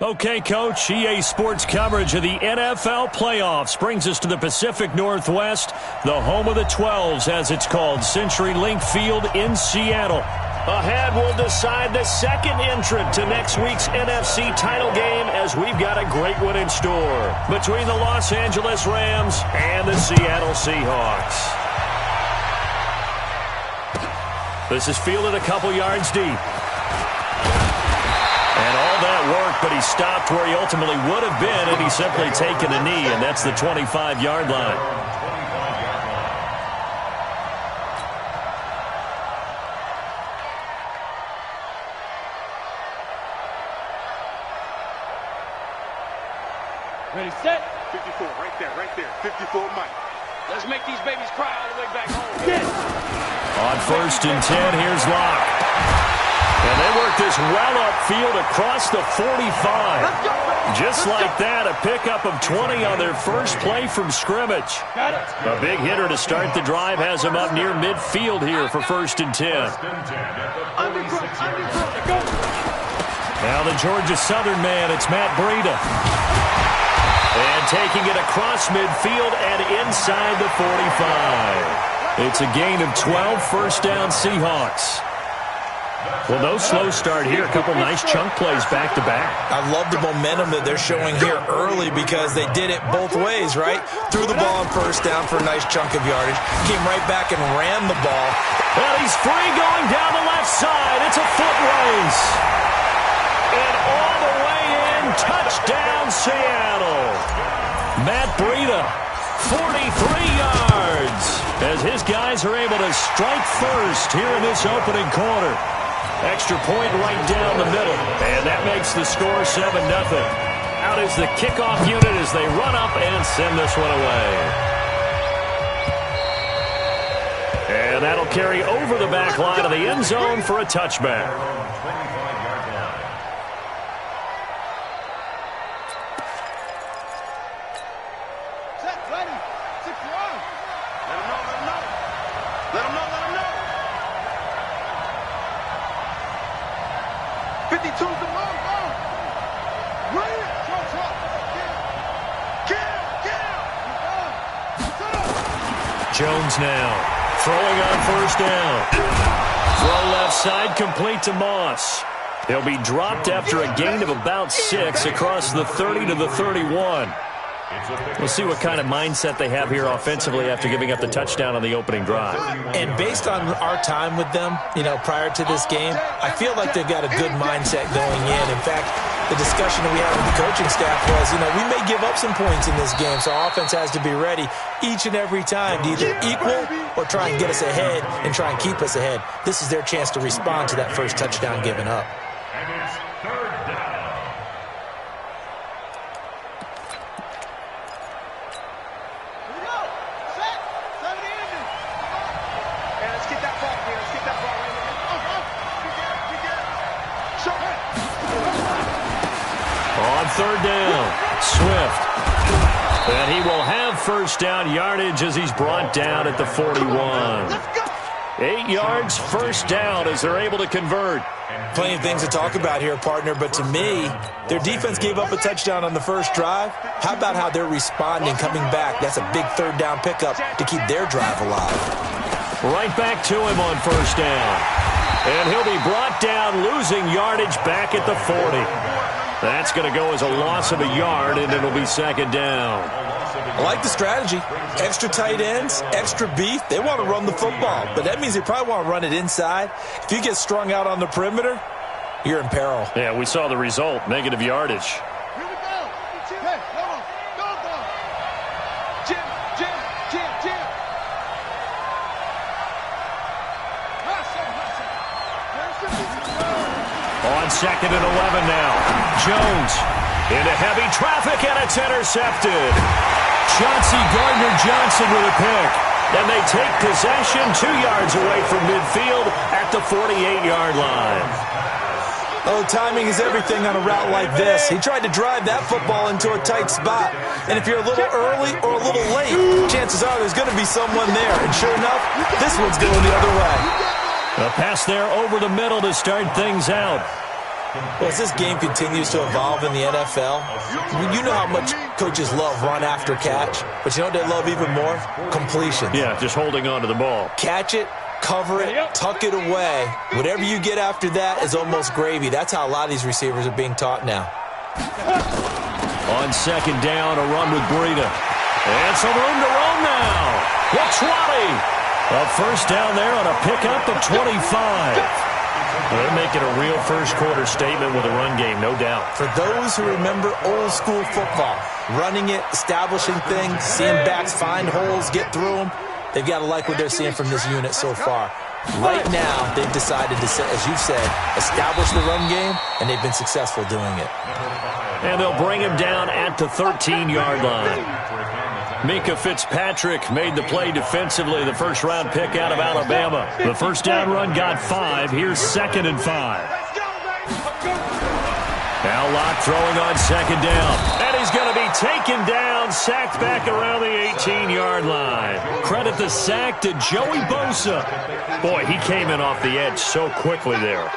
Okay, Coach, EA Sports coverage of the NFL playoffs brings us to the Pacific Northwest, the home of the 12s, as it's called, CenturyLink Field in Seattle. Ahead, we'll decide the second entrant to next week's NFC title game, as we've got a great one in store between the Los Angeles Rams and the Seattle Seahawks. This is fielded a couple yards deep. And all that work, but he stopped where he ultimately would have been had he simply taken a knee, and that's the 25-yard line. Ready, set. 54, right there. 54, Mike. Let's make these babies cry all the way back home. Yes. On 1st and 10, here's Locke. And they work this well upfield across the 45. Just like that, a pickup of 20 on their first play from scrimmage. A big hitter to start the drive has him up near midfield here for 1st and 10. Now the Georgia Southern man, it's Matt Breida. And taking it across midfield and inside the 45. It's a gain of 12, first down Seahawks. Well, no slow start here. A couple nice chunk plays back-to-back. I love the momentum that they're showing here early because they did it both ways, right? Threw the ball on first down for a nice chunk of yardage. Came right back and ran the ball. Well, he's free going down the left side. It's a foot race. And all the way in, touchdown Seattle. Matt Breida, 43 yards, as his guys are able to strike first here in this opening quarter. Extra point right down the middle, and that makes the score 7-0. Out is the kickoff unit as they run up and send this one away. And that'll carry over the back line of the end zone for a touchback. Jones now, throwing on first down. Throw left side, complete to Moss. He'll be dropped after a gain of about 6 across the 30 to the 31. We'll see what kind of mindset they have here offensively after giving up the touchdown on the opening drive. And based on our time with them, prior to this game, I feel like they've got a good mindset going in. In fact, the discussion that we had with the coaching staff was, we may give up some points in this game, so our offense has to be ready each and every time to either equal or try and get us ahead and try and keep us ahead. This is their chance to respond to that first touchdown given up. And it's 3rd down. Here we go. Set. 70 engine. And let's get that ball here. Let's get that ball right here. You get it. Show it. On 3rd down, Swift. And he will have first down yardage as he's brought down at the 41. 8 yards, first down as they're able to convert. Plenty of things to talk about here, partner, but to me, their defense gave up a touchdown on the first drive. How about how they're responding, coming back? That's a big 3rd down pickup to keep their drive alive. Right back to him on first down. And he'll be brought down, losing yardage back at the 40. That's going to go as a loss of a yard, and it'll be 2nd down. I like the strategy. Extra tight ends, extra beef. They want to run the football, but that means they probably want to run it inside. If you get strung out on the perimeter, you're in peril. Yeah, we saw the result, negative yardage. Here we go. Hey, come on. Go. Jim. On 2nd and 11 now. Jones into heavy traffic, and it's intercepted. Chauncey Gardner-Johnson with a pick. And they take possession 2 yards away from midfield at the 48-yard line. Oh, timing is everything on a route like this. He tried to drive that football into a tight spot. And if you're a little early or a little late, chances are there's going to be someone there. And sure enough, this one's going the other way. A pass there over the middle to start things out. Well, as this game continues to evolve in the NFL, you know how much coaches love run after catch, but you know what they love even more? Completion. Yeah, just holding on to the ball. Catch it, cover it, tuck it away. Whatever you get after that is almost gravy. That's how a lot of these receivers are being taught now. On second down, a run with Breida. And some room to roam now. What's a first down there on a pickup of 25. They're making a real first-quarter statement with a run game, no doubt. For those who remember old-school football, running it, establishing things, seeing backs find holes, get through them, they've got to like what they're seeing from this unit so far. Right now, they've decided to, as you said, establish the run game, and they've been successful doing it. And they'll bring him down at the 13-yard line. Mika Fitzpatrick made the play defensively, the first-round pick out of Alabama. The first down run got 5. Here's 2nd and 5. Now Locke throwing on second down. And he's going to be taken down, sacked back around the 18-yard line. Credit the sack to Joey Bosa. Boy, he came in off the edge so quickly there.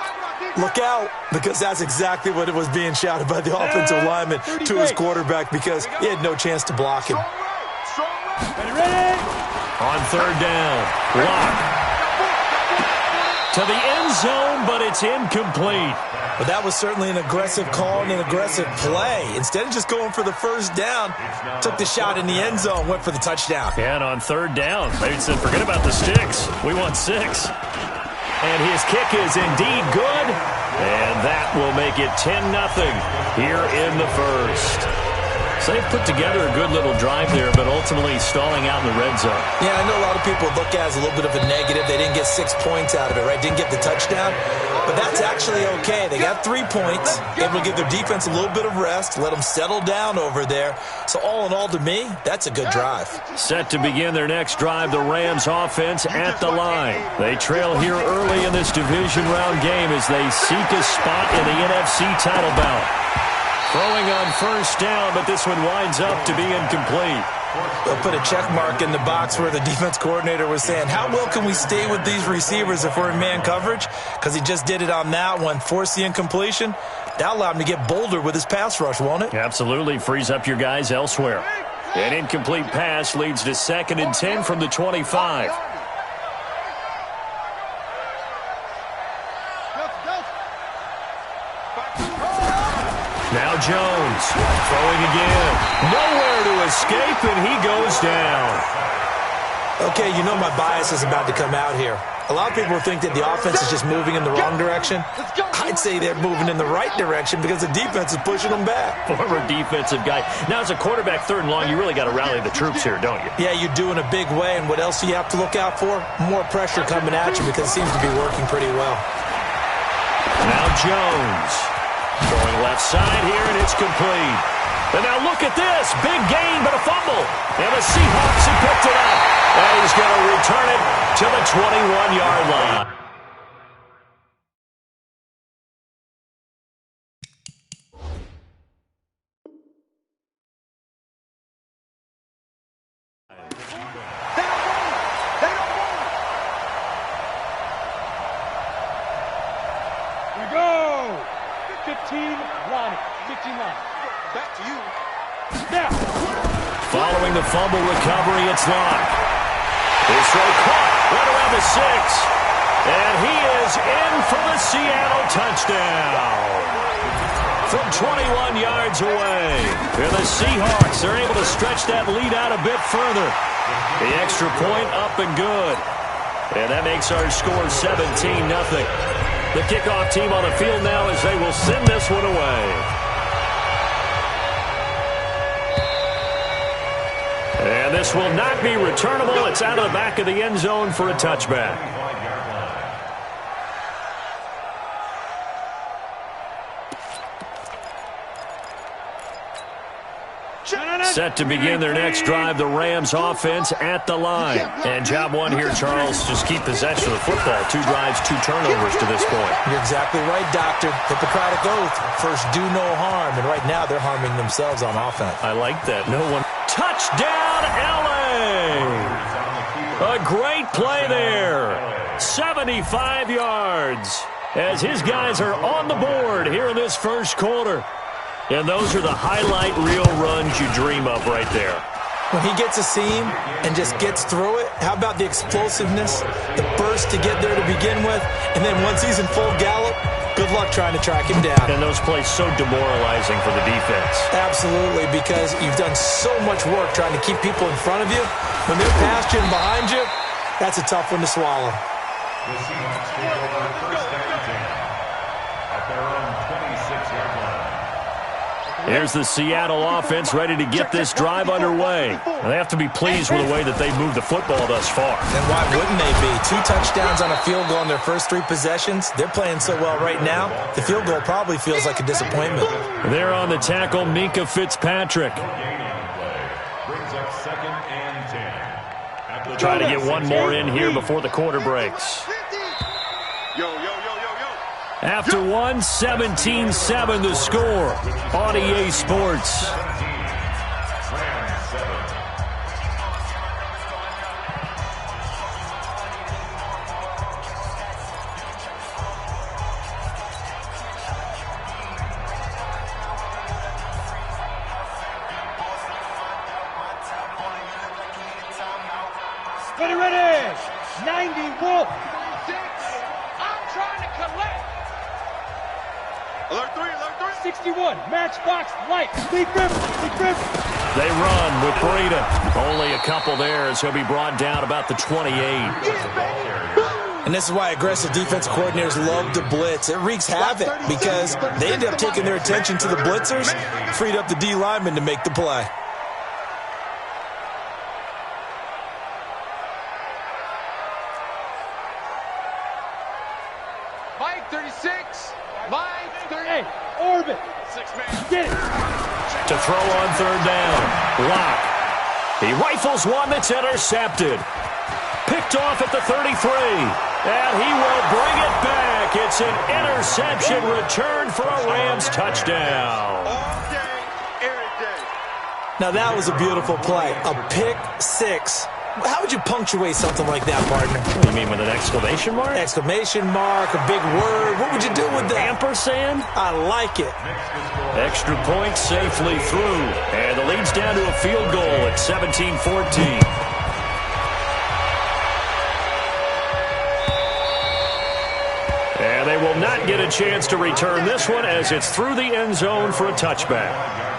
Look out, because that's exactly what it was being shouted by the offensive lineman to his quarterback, because he had no chance to block him. Ready? On third down, Locke to the end zone, but it's incomplete. But that was certainly an aggressive call and an aggressive play. Instead of just going for the first down, took the shot in the end zone, went for the touchdown. And on third down, they said, forget about the sticks. We want 6. And his kick is indeed good. And that will make it 10-0 here in the first. So they've put together a good little drive there, but ultimately stalling out in the red zone. Yeah, I know a lot of people look at it as a little bit of a negative. They didn't get 6 points out of it, right? Didn't get the touchdown. But that's actually okay. They got 3 points, able to give their defense a little bit of rest, let them settle down over there. So all in all, to me, that's a good drive. Set to begin their next drive, the Rams offense at the line. They trail here early in this division round game as they seek a spot in the NFC title bout. Throwing on first down, but this one winds up to be incomplete. They'll put a check mark in the box where the defense coordinator was saying, how well can we stay with these receivers if we're in man coverage? Because he just did it on that one, forced the incompletion. That'll allow him to get bolder with his pass rush, won't it? Absolutely. Frees up your guys elsewhere. An incomplete pass leads to 2nd and 10 from the 25. Now Jones throwing again. Nowhere to escape, and he goes down. Okay, you know my bias is about to come out here. A lot of people think that the offense is just moving in the wrong direction. I'd say they're moving in the right direction because the defense is pushing them back. Former defensive guy. Now, as a quarterback, 3rd and long, you really got to rally the troops here, don't you? Yeah, you do in a big way, and what else do you have to look out for? More pressure coming at you because it seems to be working pretty well. Now Jones going left side here, and it's complete. And now look at this. Big gain, but a fumble. And the Seahawks have picked it up. And he's going to return it to the 21-yard line. We go. 15 line. 15 line. Back to you. Now. Following the fumble recovery, it's Locke. His throw caught right around the 6. And he is in for the Seattle touchdown. From 21 yards away. And the Seahawks are able to stretch that lead out a bit further. The extra point up and good. And that makes our score 17-0. The kickoff team on the field now as they will send this one away. And this will not be returnable. It's out of the back of the end zone for a touchback. Set to begin their next drive, the Rams offense at the line. And job one here, Charles, just keep possession of the football. 2 drives, 2 turnovers to this point. You're exactly right, Doctor. Hippocratic oath. First, do no harm. And right now, they're harming themselves on offense. I like that. No one. Touchdown, L.A. A great play there. 75 yards. as his guys are on the board here in this first quarter. And those are the highlight reel runs you dream of right there. When he gets a seam and just gets through it, how about the explosiveness, the burst to get there to begin with, and then once he's in full gallop, good luck trying to track him down. And those plays so demoralizing for the defense. Absolutely, because you've done so much work trying to keep people in front of you. When they're past you and behind you, that's a tough one to swallow. The Seahawks take over first down 10 at their own 26-yard line. Here's the Seattle offense ready to get this drive underway. And they have to be pleased with the way that they've moved the football thus far. And why wouldn't they be? 2 touchdowns on a field goal in their first 3 possessions. They're playing so well right now, the field goal probably feels like a disappointment. There on the tackle, Minka Fitzpatrick. Brings up 2nd and 10. Trying to get one more in here before the quarter breaks. After one, 17-7 the score on EA Sports. Ready. 90 Wolf. I'm trying to collect. Alert 3. 61. Matchbox light. Big grip. They run with Breida. Only a couple there as he'll be brought down about the 28. And this is why aggressive defensive coordinators love to blitz. It wreaks havoc because they end up taking their attention to the blitzers, freed up the D lineman to make the play. Mike 36. Mike 38. Orbit. 6-man. Get it. To throw on third down. Lock. He rifles one that's intercepted. Picked off at the 33. And he will bring it back. It's an interception return for a Rams touchdown. All day, every day. Now that was a beautiful play. A pick 6. How would you punctuate something like that, partner? What do you mean, with an exclamation mark? Exclamation mark, a big word. What would you do with that? Ampersand? I like it. Extra point safely through. And the lead's down to a field goal at 17-14. And they will not get a chance to return this one as it's through the end zone for a touchback.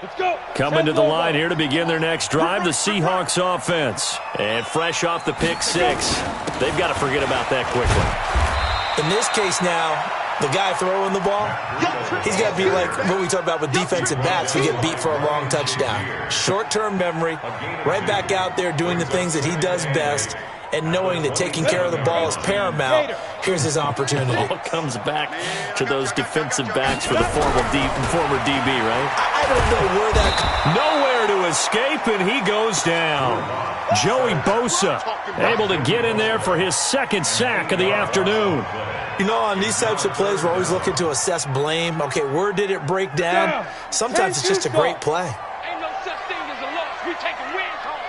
Let's go. Coming to the line here to begin their next drive, the Seahawks offense. And fresh off the pick 6, they've got to forget about that quickly. In this case now, the guy throwing the ball, he's got to be like what we talk about with defensive backs who get beat for a long touchdown. Short-term memory, right back out there doing the things that he does best, and knowing that taking care of the ball is paramount. Here's his opportunity. All comes back to those defensive backs for the former DB, right? I don't know where that... Nowhere to escape, and he goes down. Joey Bosa able to get in there for his 2nd sack of the afternoon. You know, on these types of plays, we're always looking to assess blame. Okay, where did it break down? Sometimes it's just a great play. Ain't no such thing as a loss. We take a win call.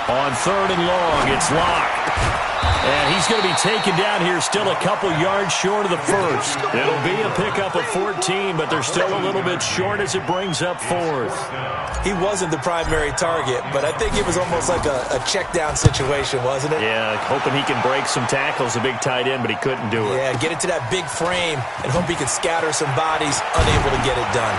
On 3rd and long, it's Locke. And he's going to be taken down here still a couple yards short of the first. It'll be a pickup of 14, but they're still a little bit short as it brings up 4th. He wasn't the primary target, but I think it was almost like a check down situation, wasn't it? Yeah, hoping he can break some tackles, a big tight end, but he couldn't do it. Yeah, get it to that big frame and hope he can scatter some bodies, unable to get it done.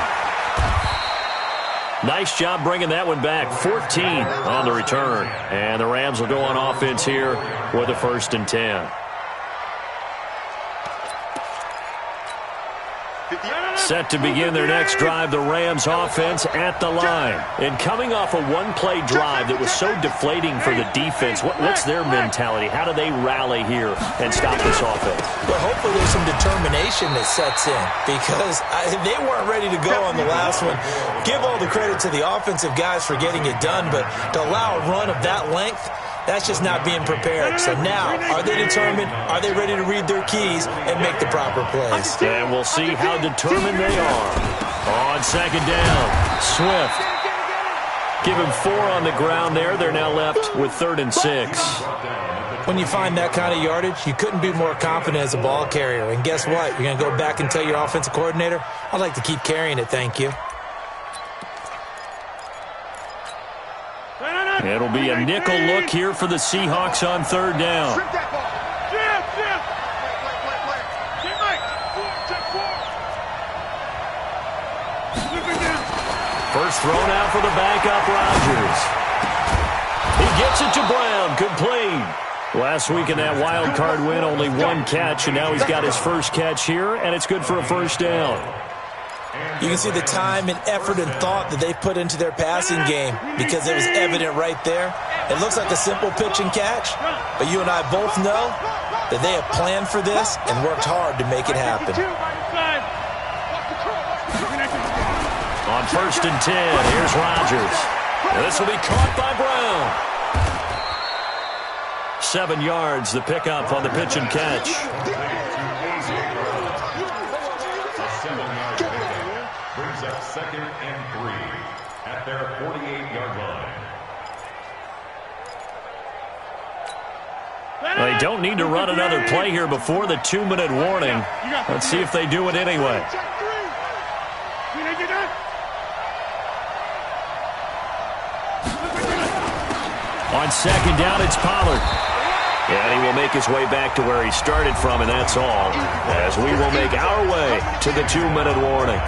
Nice job bringing that one back. 14 on the return. And the Rams will go on offense here with a 1st and 10. Set to begin their next drive, the Rams offense at the line. And coming off a one-play drive that was so deflating for the defense, what's their mentality? How do they rally here and stop this offense? Well, hopefully there's some determination that sets in because they weren't ready to go on the last one. Give all the credit to the offensive guys for getting it done, but to allow a run of that length, That's just not being prepared. So now, are they determined? Are they ready to read their keys and make the proper plays? And we'll see how determined they are. On second down, Swift. Give him 4 on the ground there. They're now left with 3rd and 6. When you find that kind of yardage, you couldn't be more confident as a ball carrier. And guess what? You're going to go back and tell your offensive coordinator, I'd like to keep carrying it, thank you. It'll be a nickel look here for the Seahawks on 3rd down. First thrown out for the backup, Rodgers. He gets it to Brown, complete. Last week in that wild card win, only 1 catch, and now he's got his first catch here, and it's good for a first down. You can see the time and effort and thought that they put into their passing game because it was evident right there. It looks like a simple pitch and catch, but you and I both know that they have planned for this and worked hard to make it happen. On 1st and 10, here's Rodgers. This will be caught by Brown. 7 yards, the pickup on the pitch and catch. Brings up 2nd and 3 at their 48-yard line. They don't need to run another play here before the 2-minute warning. Let's see if they do it anyway. On 2nd down, it's Pollard. And he will make his way back to where he started from, and that's all, as we will make our way to the 2-minute warning.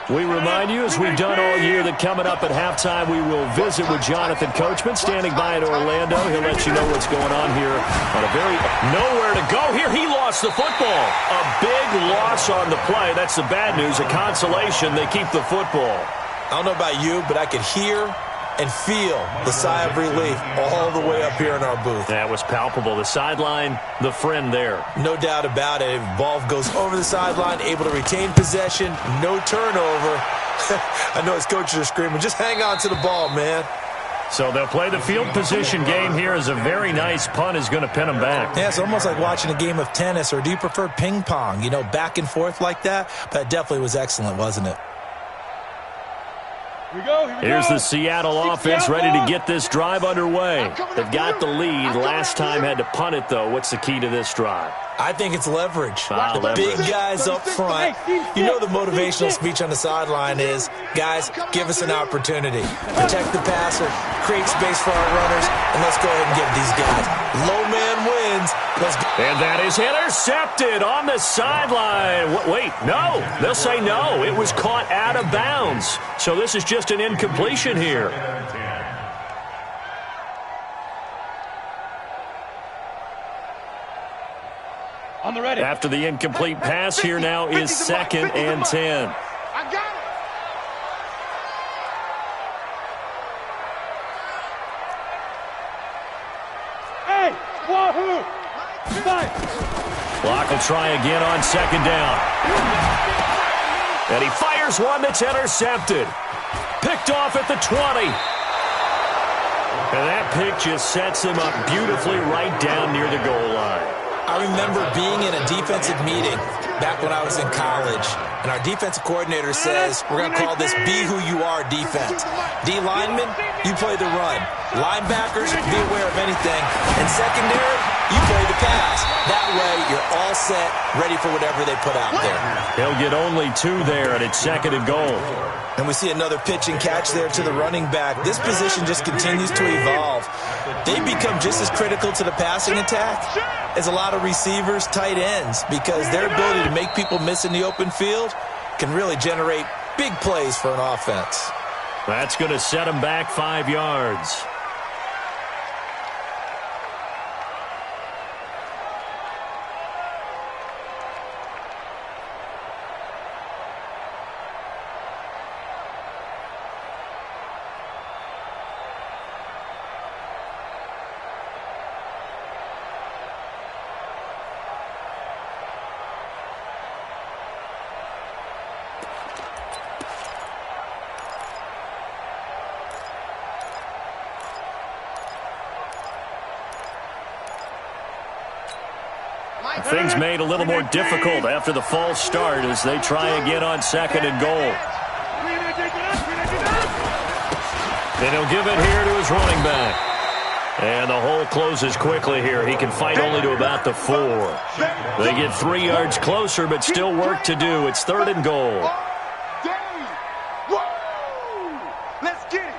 We remind you, as we've done all year, that coming up at halftime, we will visit with Jonathan Coachman, standing by in Orlando. He'll let you know what's going on here on a very nowhere to go here. He lost the football. A big loss on the play. That's the bad news. A consolation, they keep the football. I don't know about you, but I could hear and feel the sigh of relief all the way up here in our booth. That was palpable. The sideline, the friend there. No doubt about it. Ball goes over the sideline, able to retain possession, no turnover. I know his coaches are screaming, just hang on to the ball, man. So they'll play the field position game here as a very nice punt is going to pin them back. Yeah, it's almost like watching a game of tennis, or do you prefer ping pong? You know, back and forth like that? But it definitely was excellent, wasn't it? Here's the Seattle offense ready to get this drive underway. They've got the lead. Last time had to punt it, though. What's the key to this drive? I think it's leverage. The leverage. Big guys up front. You know the motivational speech on the sideline is, guys, give us an opportunity. Protect the passer, create space for our runners, and let's go ahead and give these guys. Low man wins. Let's go. And that is intercepted on the sideline. Wait, no. They'll say no. It was caught out of bounds. So this is just an incompletion here. On the ready. After the incomplete pass, here now is 2nd and 10. I got it. Hey, wahoo! Fight. Clock will try again on 2nd down. And he fires one that's intercepted. Picked off at the 20. And that pick just sets him up beautifully right down near the goal line. I remember being in a defensive meeting back when I was in college, and our defensive coordinator says, we're going to call this Be Who You Are defense. D linemen, you play the run. Linebackers, be aware of anything. And secondary, you play the pass. That way, you're all set, ready for whatever they put out there. He'll get only 2 there, and it's 2nd and goal. And we see another pitch and catch there to the running back. This position just continues to evolve. They become just as critical to the passing attack as a lot of receivers, tight ends, because their ability to make people miss in the open field can really generate big plays for an offense. That's going to set him back 5 yards. Things made a little more difficult after the false start as they try again on 2nd and goal. And he'll give it here to his running back. And the hole closes quickly here. He can fight only to about the 4. They get 3 yards closer, but still work to do. It's 3rd and goal. Let's get it.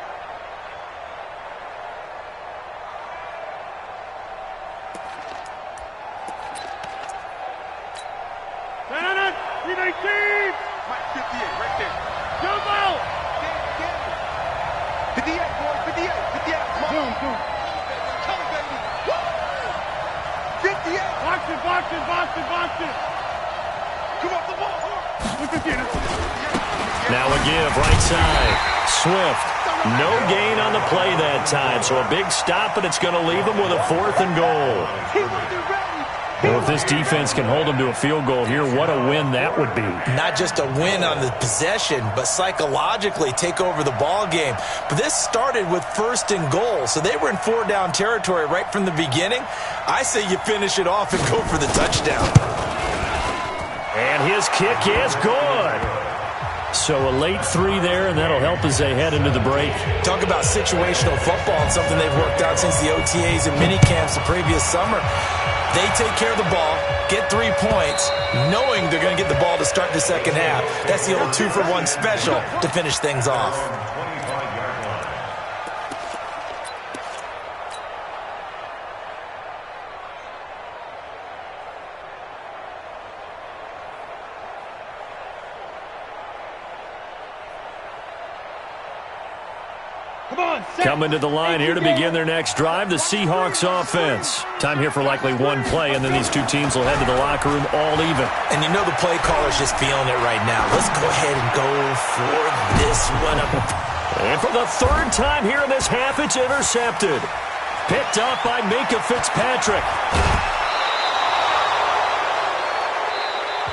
Mike 58 right there. Jump out. 58, boys. 58. 58. Come on. Come on, baby. Woo! 58. Box it. Come off the ball. Now a give, right side. Swift. No gain on the play that time, so a big stop, and it's going to leave them with a 4th and goal. He wasn't ready. Well, if this defense can hold them to a field goal here, what a win that would be. Not just a win on the possession, but psychologically take over the ball game. But this started with 1st and goal, so they were in 4-down territory right from the beginning. I say you finish it off and go for the touchdown. And his kick is good. So a late 3 there, and that'll help as they head into the break. Talk about situational football and something they've worked out since the OTAs and mini camps the previous summer. They take care of the ball, get 3 points, knowing they're going to get the ball to start the second half. That's the old 2-for-1 special to finish things off. Coming to the line here to begin their next drive, the Seahawks offense. Time here for likely 1 play, and then these 2 teams will head to the locker room all even. And you know the play caller's just feeling it right now. Let's go ahead and go for this one. And for the 3rd time here in this half, it's intercepted. Picked up by Minkah Fitzpatrick.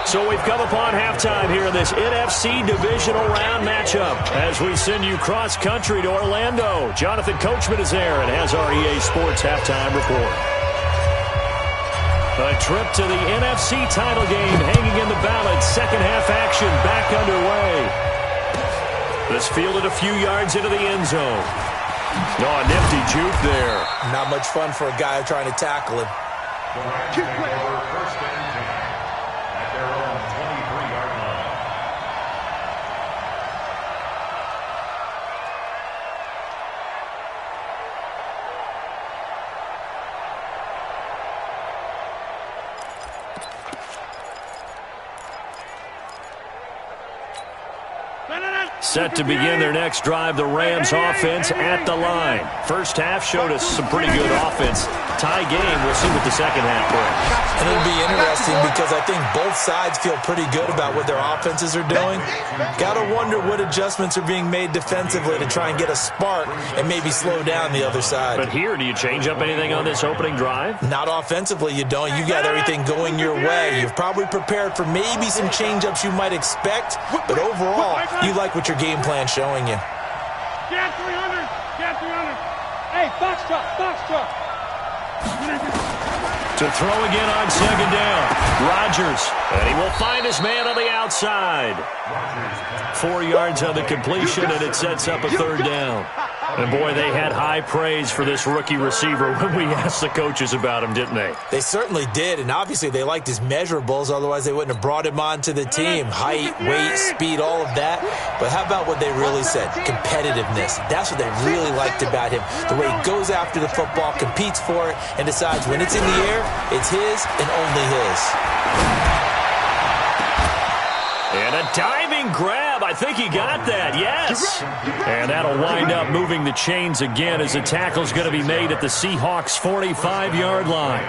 So we've come upon halftime here in this NFC divisional round matchup as we send you cross-country to Orlando. Jonathan Coachman is there and has our EA Sports halftime report. A trip to the NFC title game hanging in the balance. Second half action back underway. This fielded a few yards into the end zone. Oh, a nifty juke there. Not much fun for a guy trying to tackle him. First and 10 at their own 23-yard line. Set to begin their next drive, the Rams offense at the line. First half showed us some pretty good offense. Tie game, we'll see what the second half brings. And it'll be interesting because I think both sides feel pretty good about what their offenses are doing. Got to wonder what adjustments are being made defensively to try and get a spark and maybe slow down the other side. But here, do you change up anything on this opening drive? Not offensively, you don't. You got everything going your way. You've probably prepared for maybe some change-ups you might expect, but overall, you like what your game plan showing you. Get 300. Get 300. Hey, box truck. To throw again on second down. Rodgers, and he will find his man on the outside. 4 yards on the completion, and it sets up a third down. And, boy, they had high praise for this rookie receiver when we asked the coaches about him, didn't they? They certainly did, and obviously they liked his measurables. Otherwise, they wouldn't have brought him onto the team. Height, weight, speed, all of that. But how about what they really said? Competitiveness. That's what they really liked about him. The way he goes after the football, competes for it, and decides when it's in the air, it's his and only his. And a diving grab. I think he got that. Yes. And that'll wind up moving the chains again as the tackle's going to be made at the Seahawks' 45-yard line.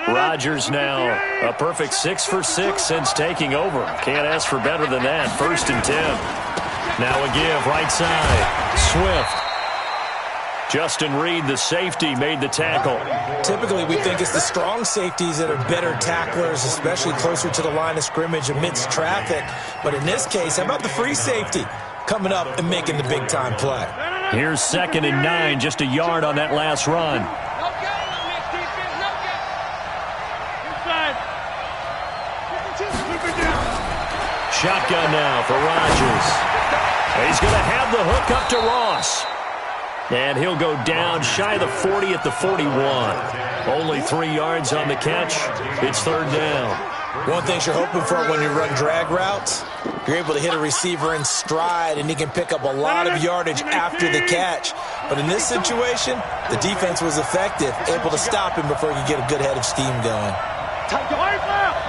Rodgers now a perfect 6 for 6 since taking over. Can't ask for better than that. 1st and 10. Now a give right side. Swift. Justin Reed, the safety, made the tackle. Typically, we think it's the strong safeties that are better tacklers, especially closer to the line of scrimmage amidst traffic. But in this case, how about the free safety coming up and making the big-time play? Here's 2nd and 9, just a yard on that last run. No game on this defense. No game. Inside. Shotgun now for Rodgers. He's going to have the hook up to Ross. And he'll go down shy of the 40 at the 41. Only 3 yards on the catch. It's 3rd down. One thing you're hoping for when you run drag routes, you're able to hit a receiver in stride, and he can pick up a lot of yardage after the catch. But in this situation, the defense was effective, able to stop him before he could get a good head of steam going. Tight your eyes out.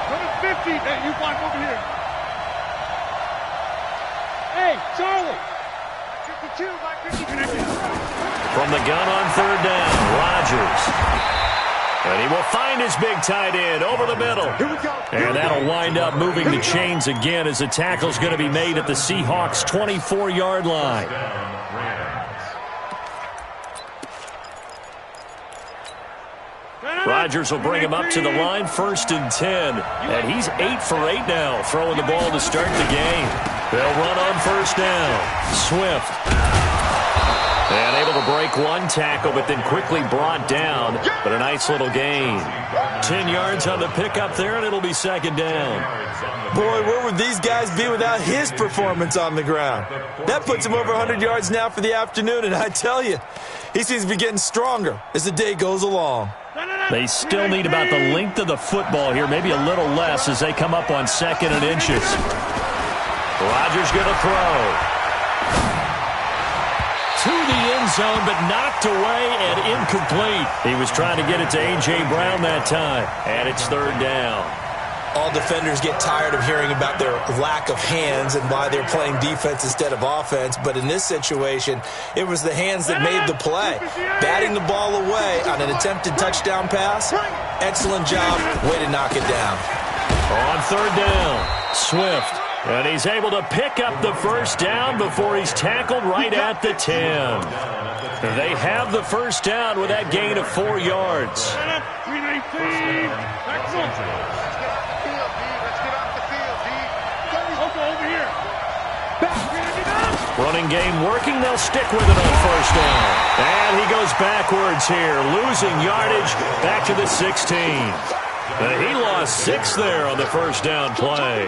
Number 50. Hey, you block over here. Hey, Charlie. 52 by 50. From the gun on 3rd down, Rodgers. And he will find his big tight end over the middle. And that'll wind up moving the chains again as the tackle's going to be made at the Seahawks' 24-yard line. Rodgers will bring him up to the line, 1st and 10. And he's 8 for 8 now, throwing the ball to start the game. They'll run on 1st down. Swift. And able to break one tackle, but then quickly brought down. But a nice little gain. 10 yards on the pickup there, and it'll be 2nd down. Boy, where would these guys be without his performance on the ground? That puts him over 100 yards now for the afternoon, and I tell you, he seems to be getting stronger as the day goes along. They still need about the length of the football here, maybe a little less as they come up on 2nd and inches. Rodgers going to throw. To the end zone, but knocked away and incomplete. He was trying to get it to A.J. Brown that time, and it's 3rd down. All defenders get tired of hearing about their lack of hands and why they're playing defense instead of offense, but in this situation, it was the hands that made the play. Batting the ball away on an attempted touchdown pass, excellent job, way to knock it down. On 3rd down, Swift. And he's able to pick up the 1st down before he's tackled right at the 10. They have the 1st down with that gain of 4 yards. Running game working. They'll stick with it on 1st down. And he goes backwards here, losing yardage back to the 16. He lost 6 there on the 1st down play.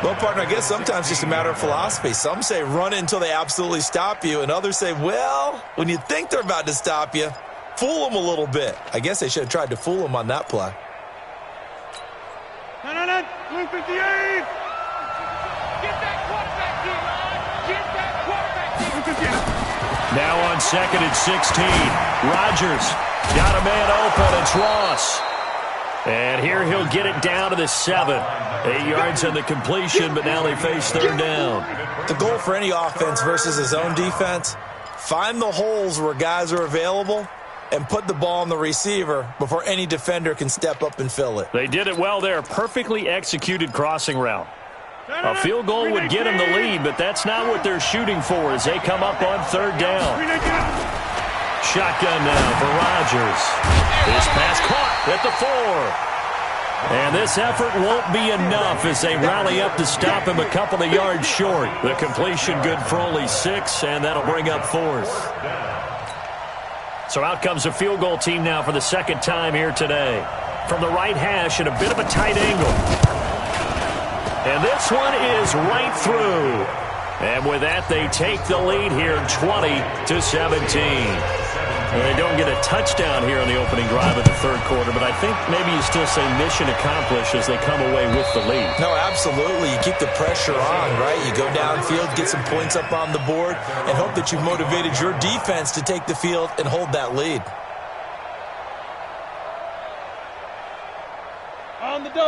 Well, partner, I guess sometimes it's just a matter of philosophy. Some say run until they absolutely stop you, and others say, well, when you think they're about to stop you, fool them a little bit. I guess they should have tried to fool them on that play. Blue 58. Get that quarterback here, man. Get that quarterback here. Now on 2nd and 16, Rodgers got a man open. It's Ross. And here he'll get it down to the 7. 8 yards on the completion, but now they face 3rd down. The goal for any offense versus his own defense, find the holes where guys are available and put the ball on the receiver before any defender can step up and fill it. They did it well there. Perfectly executed crossing route. A field goal would get them the lead, but that's not what they're shooting for as they come up on 3rd down. Shotgun now for Rodgers. This pass caught at the 4. And this effort won't be enough as they rally up to stop him a couple of yards short. The completion good for only 6, and that'll bring up 4th. So out comes a field goal team now for the 2nd time here today. From the right hash at a bit of a tight angle. And this one is right through. And with that, they take the lead here 20-17. And they don't get a touchdown here on the opening drive of the 3rd quarter, but I think maybe you still say mission accomplished as they come away with the lead. No, absolutely. You keep the pressure on, right? You go downfield, get some points up on the board, and hope that you've motivated your defense to take the field and hold that lead.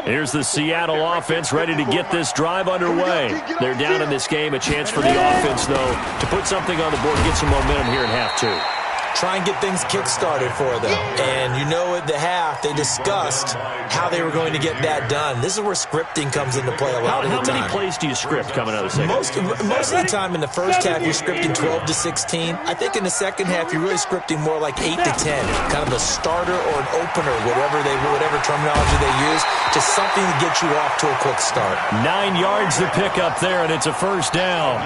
Here's the Seattle offense ready to get this drive underway. They're down in this game. A chance for the offense, though, to put something on the board, get some momentum here in half 2. try and get things kick-started for them. And you know at the half, they discussed how they were going to get that done. This is where scripting comes into play a lot of the time. How many plays do you script coming out of the second? Most of the time in the first half, you're scripting 12 to 16. I think in the second half, you're really scripting more like 8 to 10, kind of a starter or an opener, whatever terminology they use, just something to get you off to a quick start. 9 yards to pick up there, and it's a first down.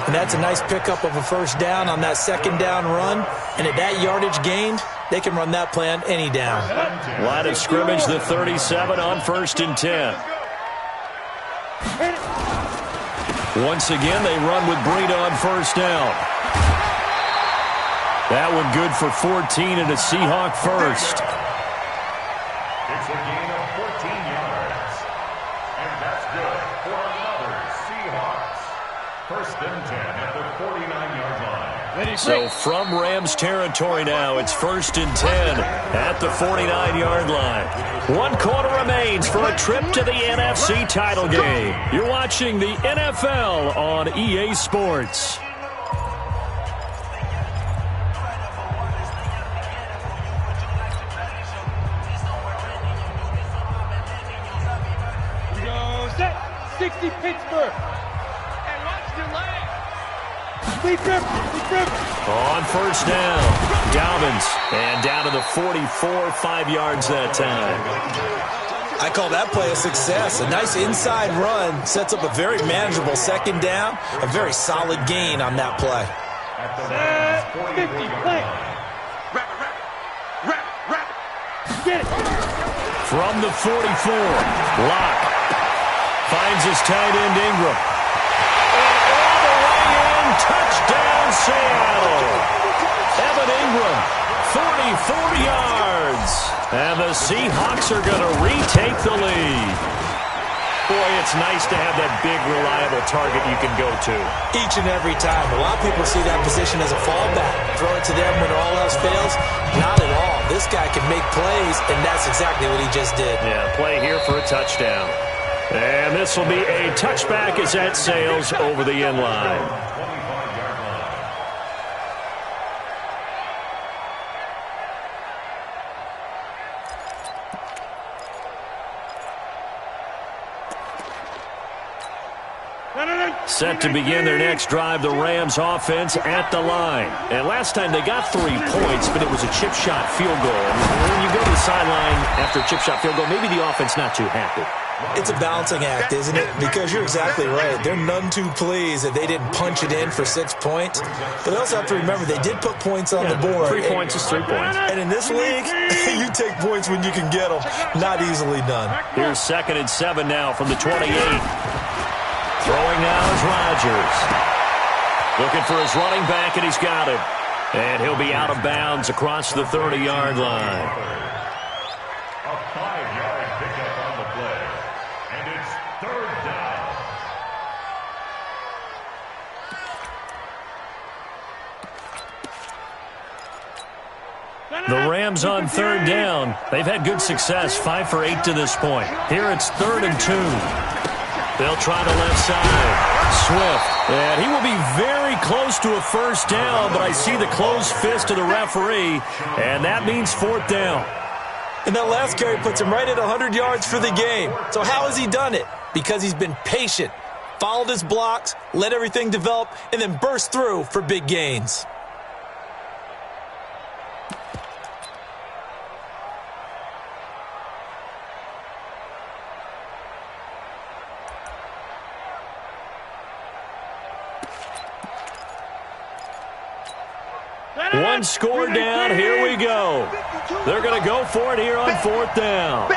And that's a nice pickup of a first down on that second down run. And at that yardage gained, they can run that play on any down. Line of scrimmage, the 37 on 1st and 10. Once again, they run with Breida on first down. That one good for 14 and a Seahawk first. It's a gain of 14 yards. And that's good for another Seahawks. 1st and 10 at the 49-yard line. So from Rams territory now, it's 1st and 10 at the 49-yard line. 1 quarter remains for a trip to the NFC title game. You're watching the NFL on EA Sports. Go set. 60 Pittsburgh. And watch your leg. Lead grip. On first down, Dobbins, and down to the 44, 5 yards that time. I call that play a success. A nice inside run sets up a very manageable second down, a very solid gain on that play. Set. 50 play. Wrap. Get it. From the 44, Locke finds his tight end Ingram. And all the way in, touchdown Seattle. Evan Ingram, 44 yards. And the Seahawks are going to retake the lead. Boy, it's nice to have that big, reliable target you can go to. Each and every time. A lot of people see that position as a fallback. Throw it to them when all else fails. Not at all. This guy can make plays, and that's exactly what he just did. Yeah, play here for a touchdown. And this will be a touchback as that sails over the end line. Set to begin their next drive, the Rams offense at the line. And last time they got 3 points, but it was a chip shot field goal. And when you go to the sideline after a chip shot field goal, maybe the offense not too happy. It's a balancing act, isn't it? Because you're exactly right. They're none too pleased that they didn't punch it in for 6 points. But they also have to remember they did put points on the board. 3 points is 3 points. And in this league, you take points when you can get them. Not easily done. Here's 2nd and 7 now from the 28. Throwing now is Rodgers. Looking for his running back, and he's got him. And he'll be out of bounds across the 30-yard line. A 5-yard pickup on the play. And it's 3rd down. The Rams on 3rd down. They've had good success, 5 for 8 to this point. Here it's 3rd and 2. They'll try the left side. Swift. And he will be very close to a first down, but I see the closed fist of the referee, and that means 4th down. And that last carry puts him right at 100 yards for the game. So how has he done it? Because he's been patient, followed his blocks, let everything develop, and then burst through for big gains. One score down, here we go. They're going to go for it here on 4th down.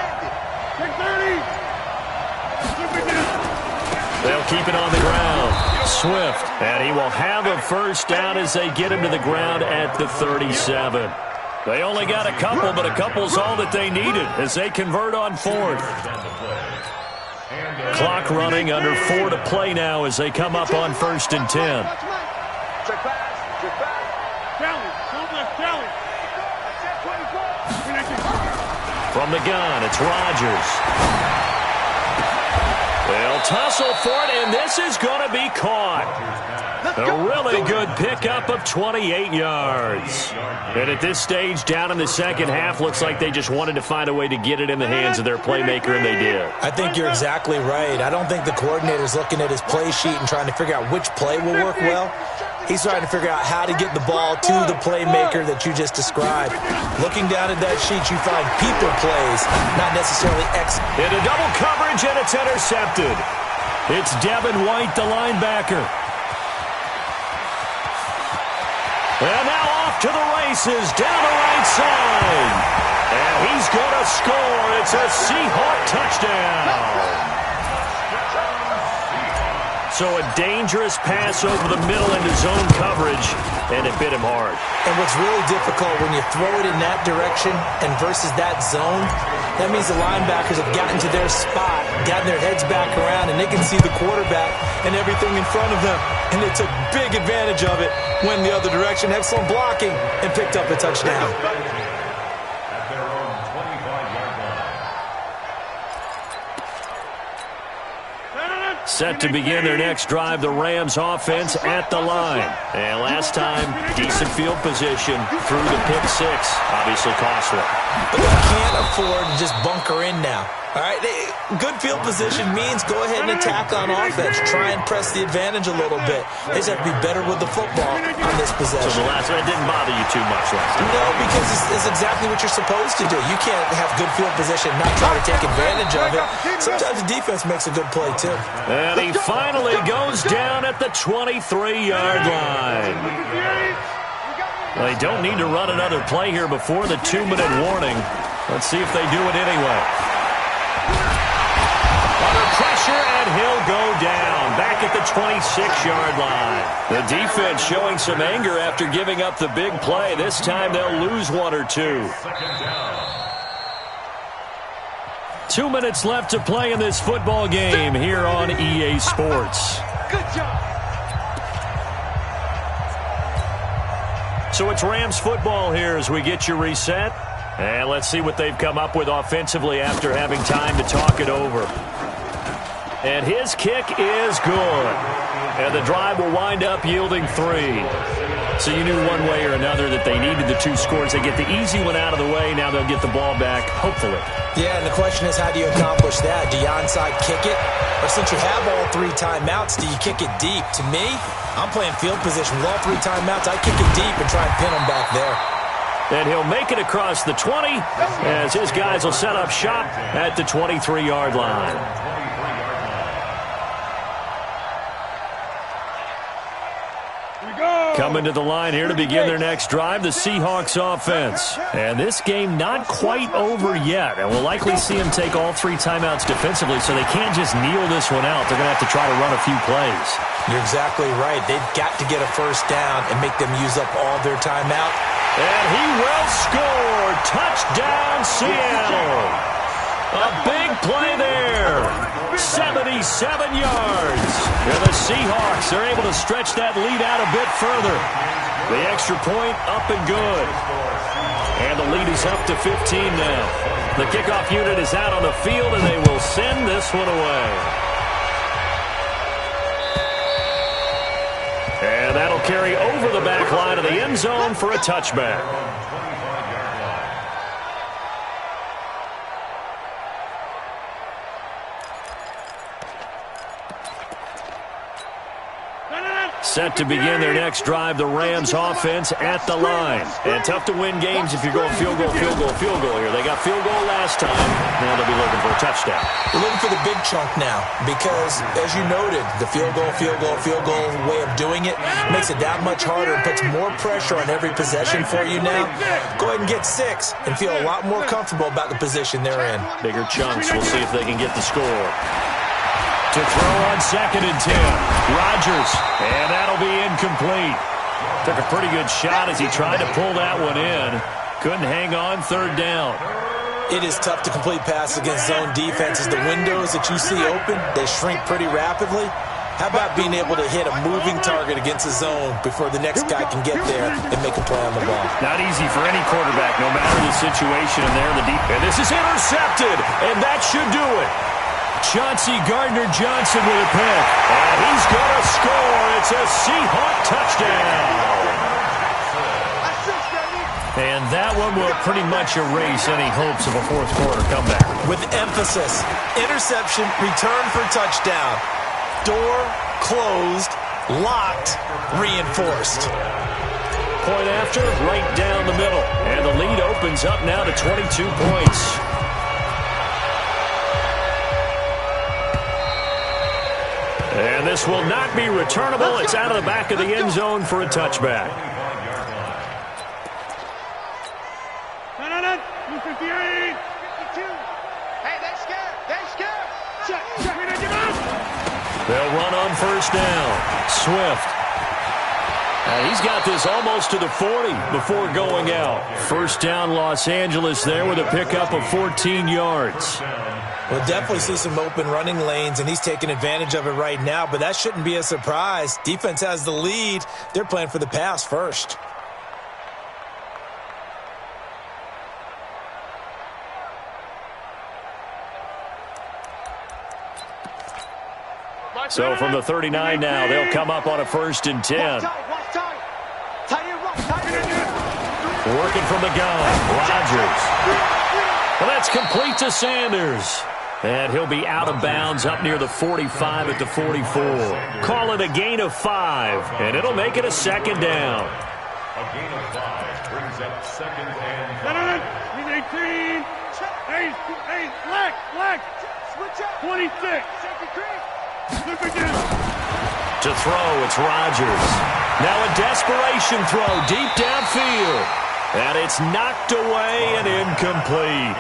They'll keep it on the ground. Swift, and he will have a first down as they get him to the ground at the 37. They only got a couple, but a couple's all that they needed as they convert on 4th. Clock running, under 4 to play now as they come up on 1st and 10. From the gun, it's Rodgers. They'll tussle for it, and this is going to be caught. A really good pickup of 28 yards. And at this stage, down in the second half, looks like they just wanted to find a way to get it in the hands of their playmaker, and they did. I think you're exactly right. I don't think the coordinator's looking at his play sheet and trying to figure out which play will work well. He's trying to figure out how to get the ball to the playmaker that you just described. Looking down at that sheet, you find people plays, not necessarily X. Into double coverage, and it's intercepted. It's Devin White, the linebacker. And now off to the races, down the right side. And he's going to score. It's a Seahawk touchdown. So a dangerous pass over the middle into zone coverage, and it bit him hard. And what's really difficult when you throw it in that direction and versus that zone, that means the linebackers have gotten to their spot, gotten their heads back around, and they can see the quarterback and everything in front of them. And they took big advantage of it, went the other direction, excellent blocking, and picked up a touchdown. At their own 25-yard line. Set to begin their next drive, the Rams offense at the line. And last time, decent field position through the pick six. Obviously costly. But they can't afford to just bunker in now. All right, good field position means go ahead and attack on offense. Try and press the advantage a little bit. They just have to be better with the football on this possession. So the last one didn't bother you too much last time? No, because it's exactly what you're supposed to do. You can't have good field position and not try to take advantage of it. Sometimes the defense makes a good play, too. And he finally goes down at the 23-yard line. They don't need to run another play here before the 2-minute warning. Let's see if they do it anyway. Under pressure, and he'll go down. Back at the 26-yard line. The defense showing some anger after giving up the big play. This time they'll lose one or two. 2 minutes left to play in this football game here on EA Sports. Good job. So it's Rams football here as we get you reset. And let's see what they've come up with offensively after having time to talk it over. And his kick is good. And the drive will wind up yielding 3. So you knew one way or another that they needed the 2 scores. They get the easy one out of the way. Now they'll get the ball back, hopefully. Yeah, and the question is, how do you accomplish that? Do you onside kick it? Or since you have all 3 timeouts, do you kick it deep? To me, I'm playing field position with all 3 timeouts. I kick it deep and try and pin them back there. And he'll make it across the 20 as his guys will set up shop at the 23-yard line. Coming to the line here to begin their next drive, the Seahawks offense. And this game not quite over yet. And we'll likely see them take all 3 timeouts defensively, so they can't just kneel this one out. They're going to have to try to run a few plays. You're exactly right. They've got to get a first down and make them use up all their timeout. And he will score. Touchdown, Seattle. A big play there. 77 yards. And the Seahawks are able to stretch that lead out a bit further. The extra point up and good. And the lead is up to 15 now. The kickoff unit is out on the field, and they will send this one away. And that'll carry over the back line of the end zone for a touchback. Set to begin their next drive, the Rams offense at the line. And tough to win games if you're going field goal, field goal, field goal here. They got field goal last time. Now they'll be looking for a touchdown. They're looking for the big chunk now because, as you noted, the field goal way of doing it makes it that much harder and puts more pressure on every possession for you now. Go ahead and get 6 and feel a lot more comfortable about the position they're in. Bigger chunks. We'll see if they can get the score. To throw on 2nd and 10. Rodgers, and that'll be incomplete. Took a pretty good shot as he tried to pull that one in. Couldn't hang on 3rd down. It is tough to complete passes against zone defenses. The windows that you see open, they shrink pretty rapidly. How about being able to hit a moving target against a zone before the next guy can get there and make a play on the ball? Not easy for any quarterback, no matter the situation in there. And this is intercepted, and that should do it. Chauncey Gardner-Johnson with a pick. And he's going to score. It's a Seahawk touchdown. And that one will pretty much erase any hopes of a fourth quarter comeback. With emphasis, interception, return for touchdown. Door closed, locked, reinforced. Point after, right down the middle. And the lead opens up now to 22 points. And this will not be returnable. It's out of the back of the end zone for a touchback. They'll run on first down. Swift. And he's got this almost to the 40 before going out. First down, Los Angeles there with a pickup of 14 yards. We'll definitely see some open running lanes, and he's taking advantage of it right now, but that shouldn't be a surprise. Defense has the lead. They're playing for the pass first. So from the 39 now, they'll come up on a 1st and 10. Working from the gun, Rodgers. Well, that's complete to Sanders. And he'll be out of bounds up near the 45 at the 44. Call it a gain of 5, and it'll make it a 2nd down. A gain of 5 brings up 2nd and 5. He's 18. Hey, black. Switch up. 26. To throw, it's Rodgers. Now a desperation throw deep downfield. And it's knocked away and incomplete.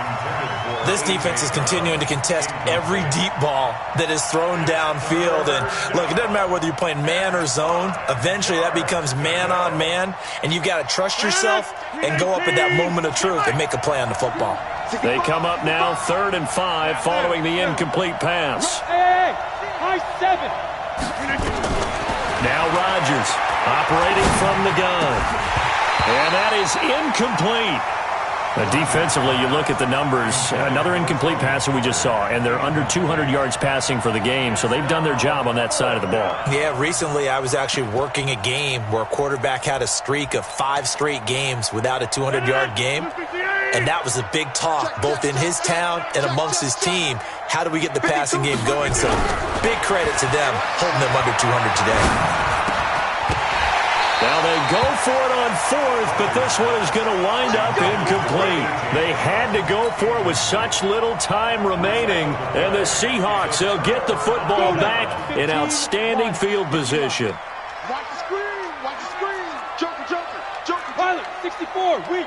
This defense is continuing to contest every deep ball that is thrown downfield. And look, it doesn't matter whether you're playing man or zone. Eventually that becomes man on man. And you've got to trust yourself and go up at that moment of truth and make a play on the football. They come up now 3rd and 5 following the incomplete pass. Hey, high 7. Now Rodgers operating from the gun. And that is incomplete. Defensively, you look at the numbers. Another incomplete passer we just saw, and they're under 200 yards passing for the game, so they've done their job on that side of the ball. Yeah, recently I was actually working a game where a quarterback had a streak of 5 straight games without a 200-yard game, and that was a big talk, both in his town and amongst his team. How do we get the passing game going? So big credit to them holding them under 200 today. Now they go for it on 4th, but this one is going to wind up incomplete. They had to go for it with such little time remaining, and the Seahawks, they'll get the football back in outstanding field position. Watch the screen, watch the screen. Joker. Pilot, 64, weak.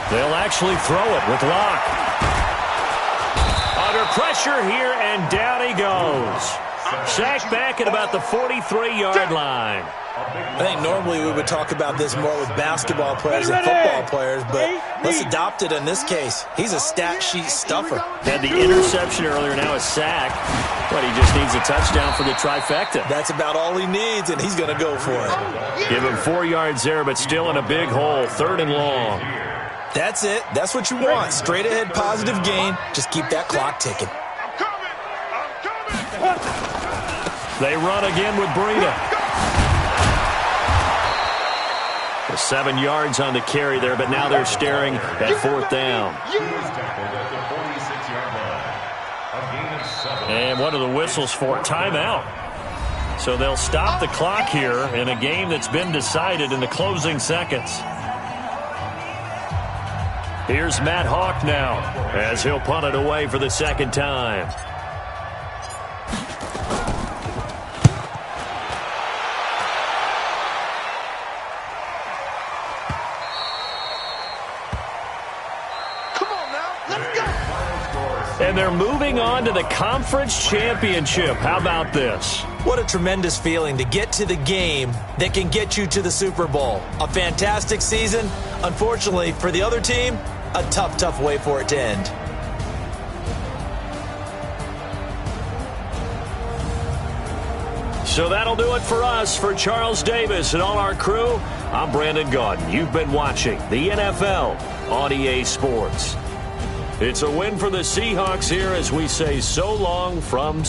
They'll actually throw it with Locke. Under pressure here, and down he goes. Sacked back at about the 43-yard line. I think normally we would talk about this more with basketball players and football players, but let's adopt it in this case. He's a stat sheet stuffer. Had the interception earlier, now a sack. But he just needs a touchdown for the trifecta. That's about all he needs, and he's going to go for it. Give him 4 yards there, but still in a big hole, 3rd and long. That's it. That's what you want. Straight ahead, positive gain. Just keep that clock ticking. I'm coming. They run again with Breida. 7 yards on the carry there, but now they're staring at 4th down. And what are the whistles for? Timeout. So they'll stop the clock here in a game that's been decided in the closing seconds. Here's Matt Hawk now as he'll punt it away for the 2nd time. And they're moving on to the conference championship. How about this? What a tremendous feeling to get to the game that can get you to the Super Bowl. A fantastic season. Unfortunately, for the other team, a tough way for it to end. So that'll do it for us. For Charles Davis and all our crew, I'm Brandon Gaudin. You've been watching the NFL on EA Sports. It's a win for the Seahawks here as we say so long from